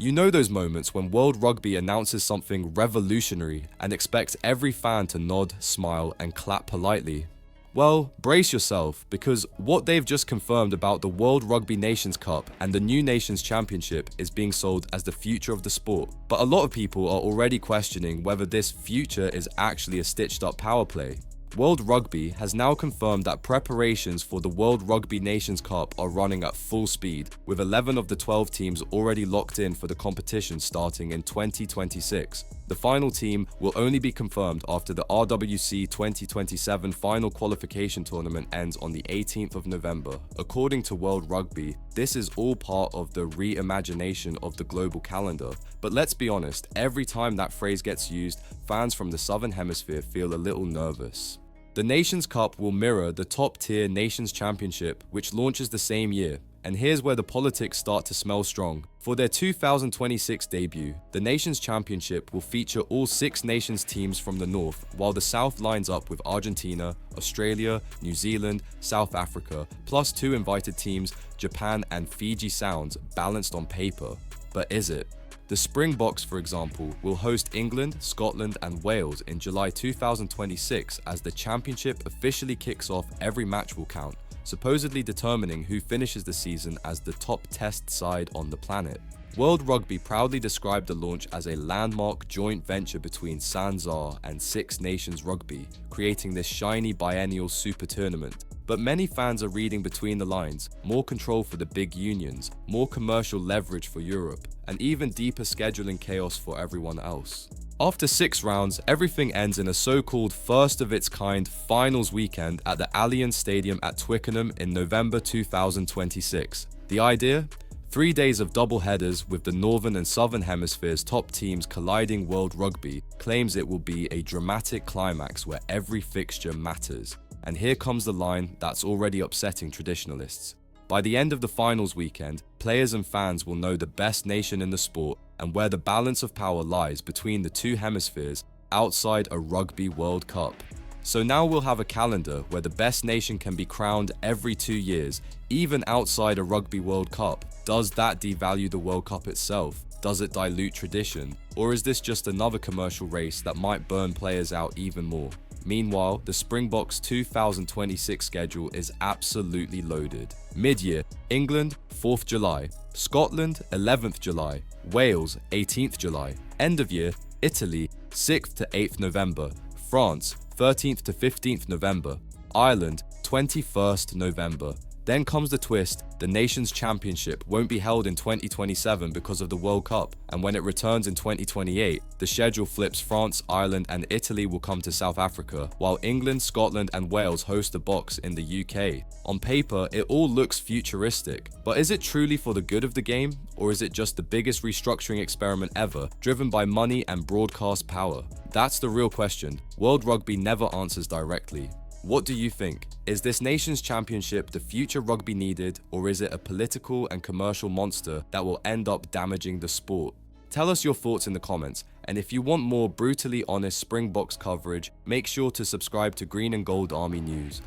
You know those moments when World Rugby announces something revolutionary and expects every fan to nod, smile, and clap politely? Well, brace yourself, because what they've just confirmed about the World Rugby Nations Cup and the new Nations Championship is being sold as the future of the sport. But a lot of people are already questioning whether this future is actually a stitched up power play. World Rugby has now confirmed that preparations for the World Rugby Nations Cup are running at full speed, with 11 of the 12 teams already locked in for the competition starting in 2026. The final team will only be confirmed after the RWC 2027 final qualification tournament ends on the 18th of November. According to World Rugby, this is all part of the reimagination of the global calendar. But let's be honest, every time that phrase gets used, fans from the Southern Hemisphere feel a little nervous. The Nations Cup will mirror the top-tier Nations Championship, which launches the same year. And here's where the politics start to smell strong. For their 2026 debut, the Nations Championship will feature all 6 nations teams from the north, while the south lines up with Argentina, Australia, New Zealand, South Africa, plus 2 invited teams, Japan and Fiji Sounds, balanced on paper. But is it? The Springboks, for example, will host England, Scotland and Wales in July 2026 as the championship officially kicks off. Every match will count, supposedly determining who finishes the season as the top test side on the planet. World Rugby proudly described the launch as a landmark joint venture between SANZAAR and Six Nations Rugby, creating this shiny biennial super tournament. But many fans are reading between the lines: more control for the big unions, more commercial leverage for Europe, and even deeper scheduling chaos for everyone else. After 6 rounds, everything ends in a so-called first-of-its-kind finals weekend at the Allianz Stadium at Twickenham in November 2026. The idea? 3 days of double headers with the Northern and Southern Hemispheres' top teams colliding. World Rugby claims it will be a dramatic climax where every fixture matters. And here comes the line that's already upsetting traditionalists. By the end of the finals weekend, players and fans will know the best nation in the sport and where the balance of power lies between the 2 hemispheres outside a Rugby World Cup. So now we'll have a calendar where the best nation can be crowned every 2 years, even outside a Rugby World Cup. Does that devalue the World Cup itself? Does it dilute tradition? Or is this just another commercial race that might burn players out even more? Meanwhile, the Springboks 2026 schedule is absolutely loaded. Mid-year, England, 4th July, Scotland, 11th July, Wales, 18th July, end of year, Italy, 6th to 8th November, France, 13th to 15th November, Ireland, 21st November. Then comes the twist: the Nations Championship won't be held in 2027 because of the World Cup, and when it returns in 2028, the schedule flips. France, Ireland and Italy will come to South Africa, while England, Scotland and Wales host the Boks in the UK. On paper, it all looks futuristic, but is it truly for the good of the game, or is it just the biggest restructuring experiment ever, driven by money and broadcast power? That's the real question. World Rugby never answers directly. What do you think? Is this Nations Championship the future rugby needed, or is it a political and commercial monster that will end up damaging the sport? Tell us your thoughts in the comments, and if you want more brutally honest Springboks coverage, make sure to subscribe to Green and Gold Army News.